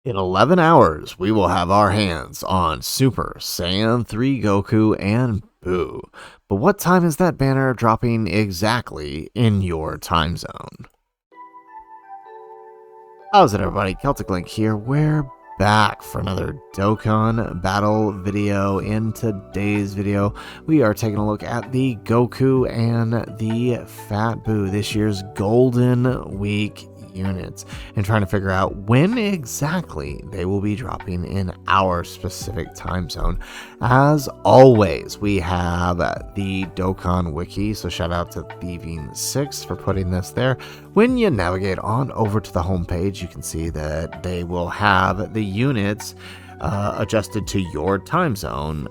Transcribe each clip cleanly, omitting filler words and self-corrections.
In 11 hours, we will have our hands on Super Saiyan 3 Goku and Buu. But what time is that banner dropping exactly in your time zone? How's it, everybody? Celtic Link here. We're back for another Dokkan battle video. In today's video, we are taking a look at the Goku and the Fat Buu, this year's Golden Week units, and trying to figure out when exactly they will be dropping in our specific time zone. As always, we have the Dokkan wiki, so shout out to Thieving6 for putting this there. When you navigate on over to the homepage, you can see that they will have the units adjusted to your time zone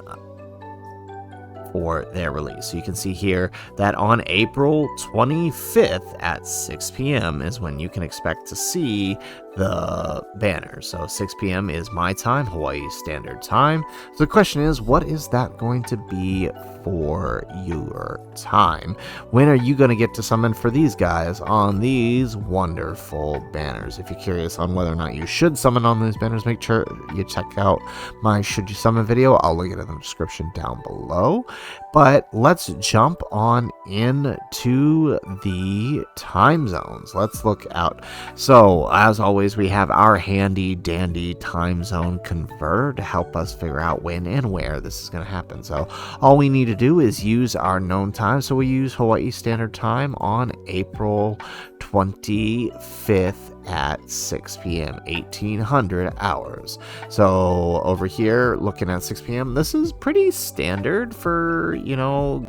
for their release. So you can see here that on April 25th at 6 p.m. is when you can expect to see the banner. So 6 p.m. is my time, Hawaii Standard Time. So the question is, what is that going to be for your time? When are you going to get to summon for these guys on these wonderful banners? If you're curious on whether or not you should summon on these banners, make sure you check out my Should You Summon video. I'll link it in the description down below. But let's jump on into the time zones. Let's look out. So as always, we have our handy dandy time zone converter to help us figure out when and where this is going to happen. So all we need to do is use our known time. So we use Hawaii Standard Time on April 25th at 6 p.m. 1800 hours. So over here, looking at 6 p.m., this is pretty standard for,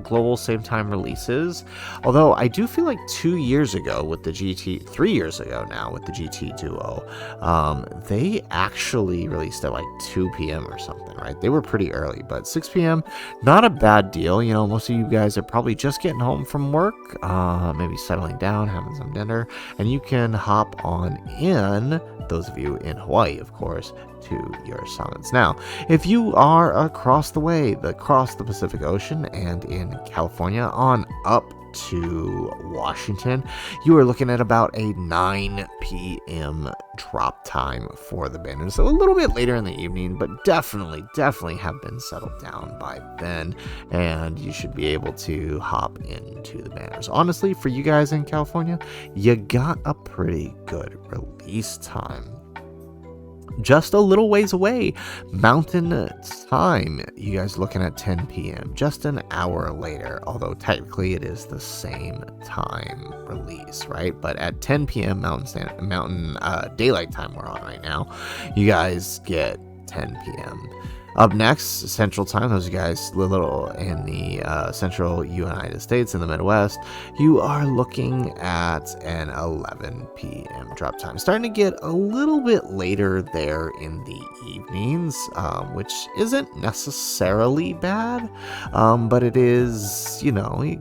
global same time releases. Although I do feel like 2 years ago with the GT, 3 years ago now with the GT Duo, they actually released at like 2 p.m. or something, right? They were pretty early, but 6 p.m., not a bad deal. Most of you guys are probably just getting home from work, maybe settling down, having some dinner, and you can hop on in, those of you in Hawaii, of course, to your summons. Now, if you are across the way, across the Pacific Ocean and in California on up to Washington, you are looking at about a 9 p.m. drop time for the banners. So a little bit later in the evening, but definitely have been settled down by then, and you should be able to hop into the banners. Honestly, for you guys in California, you got a pretty good release time. Just a little ways away, Mountain Time, you guys looking at 10 p.m., just an hour later, although technically it is the same time release, right? But at 10 p.m. Mountain Daylight Time we're on right now, you guys get 10 p.m. Up next, Central Time, those guys little in the central United States in the Midwest, you are looking at an 11 p.m. drop time. Starting to get a little bit later there in the evenings, which isn't necessarily bad, but it is, you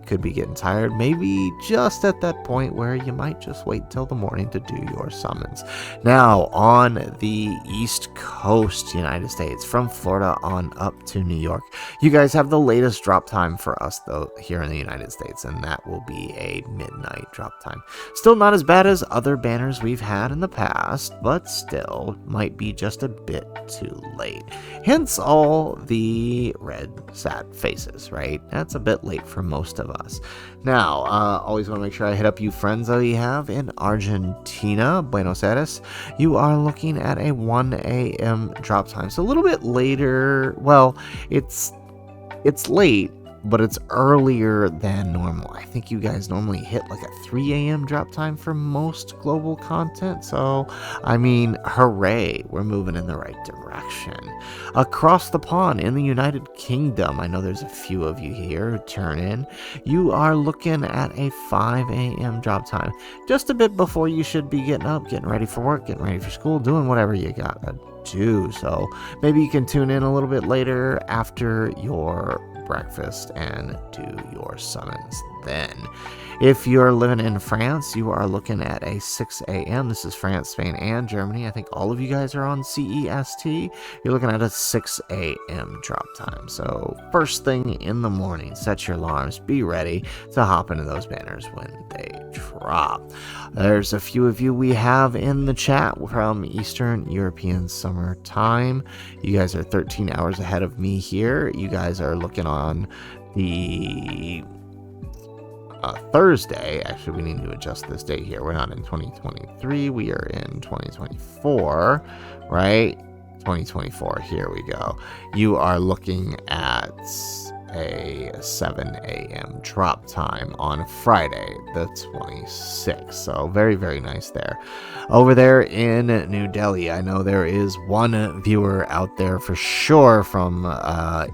could be getting tired, maybe just at that point where you might just wait till the morning to do your summons. Now, on the East Coast United States, from Florida on up to New York, you guys have the latest drop time for us though here in the United States, and that will be a midnight drop time. Still not as bad as other banners we've had in the past, but still might be just a bit too late. Hence all the red sad faces, right? That's a bit late for most of us. Now, always want to make sure I hit up you friends that we have in Argentina, Buenos Aires. You are looking at a 1 a.m. drop time. So a little bit later. Well, it's late, but it's earlier than normal. I think you guys normally hit like a 3 a.m. drop time for most global content. So, hooray, we're moving in the right direction. Across the pond in the United Kingdom, I know there's a few of you here who turn in, you are looking at a 5 a.m. drop time. Just a bit before you should be getting up, getting ready for work, getting ready for school, doing whatever you gotta do. So maybe you can tune in a little bit later after your breakfast and do your summons then. If you're living in France, you are looking at a 6 a.m. This is France, Spain, and Germany. I think all of you guys are on CEST. You're looking at a 6 a.m. drop time. So first thing in the morning, set your alarms. Be ready to hop into those banners when they drop. There's a few of you we have in the chat from Eastern European Summer Time. You guys are 13 hours ahead of me here. You guys are looking on the Thursday. Actually, we need to adjust this date here. We're not in 2023. We are in 2024, right? 2024. Here we go. You are looking at a 7 a.m. drop time on Friday the 26th. So very, very nice there. Over there in New Delhi, I know there is one viewer out there for sure from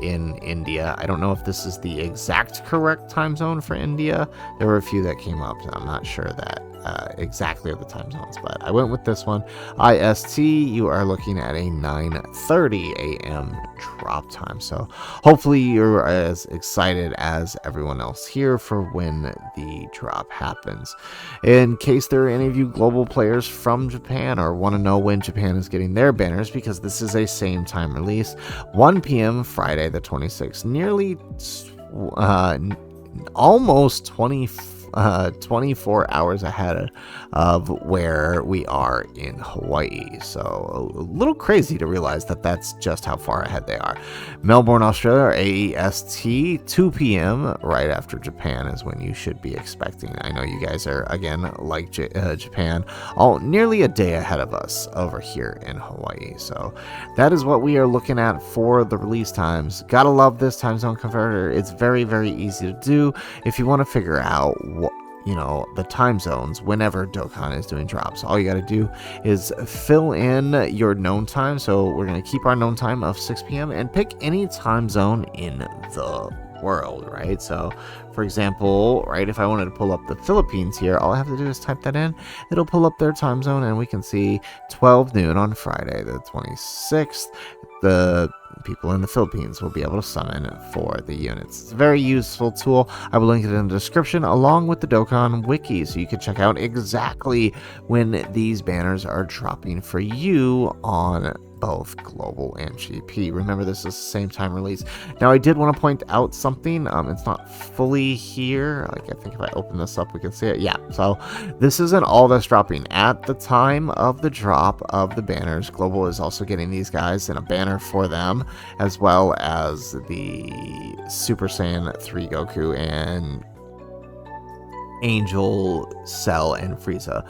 in India. I don't know if this is the exact correct time zone for India. There were a few that came up, so I'm not sure that exactly of the time zones, but I went with this one. IST, you are looking at a 9:30 a.m. drop time. So hopefully you're as excited as everyone else here for when the drop happens. In case there are any of you global players from Japan or want to know when Japan is getting their banners, because this is a same time release, 1 p.m. Friday the 26th, nearly almost 24 hours ahead of where we are in Hawaii. So a little crazy to realize that that's just how far ahead they are. Melbourne, Australia, AEST, 2 p.m. right after Japan is when you should be expecting. I know you guys are, again, like Japan, nearly a day ahead of us over here in Hawaii. So that is what we are looking at for the release times. Gotta love this time zone converter. It's very, very easy to do if you want to figure out the time zones whenever Dokkan is doing drops. All you got to do is fill in your known time. So we're going to keep our known time of 6 p.m. and pick any time zone in the world, right? So for example, right, if I wanted to pull up the Philippines here, all I have to do is type that in. It'll pull up their time zone and we can see 12 noon on Friday the 26th. The people in the Philippines will be able to summon for the units. It's a very useful tool. I will link it in the description along with the Dokkan wiki so you can check out exactly when these banners are dropping for you on both global and GP. Remember, this is the same time release. Now, I did want to point out something. It's not fully here. Like, I think if I open this up, we can see it. Yeah, so this isn't all that's dropping. At the time of the drop of the banners, Global is also getting these guys in a banner for them, as well as the Super Saiyan 3 Goku and Angel, Cell, and Frieza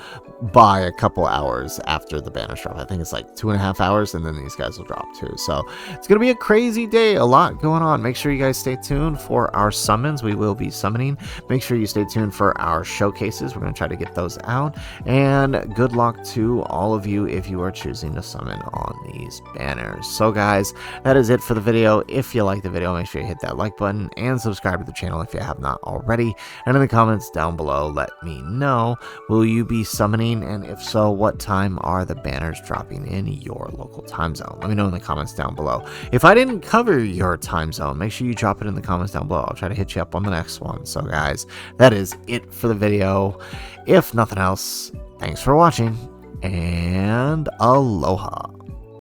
by a couple hours after the banners drop. I think it's like 2.5 hours, and then these guys will drop too. So it's going to be a crazy day, a lot going on. Make sure you guys stay tuned for our summons. We will be summoning. Make sure you stay tuned for our showcases. We're going to try to get those out. And good luck to all of you if you are choosing to summon on these banners. So guys, that is it for the video. If you like the video, make sure you hit that like button and subscribe to the channel if you have not already. And in the comments down below, let me know, will you be summoning? And if so, what time are the banners dropping in your local time zone? Let me know in the comments down below. If I didn't cover your time zone, make sure you drop it in the comments down below. I'll try to hit you up on the next one. So guys, that is it for the video. If nothing else, thanks for watching and aloha.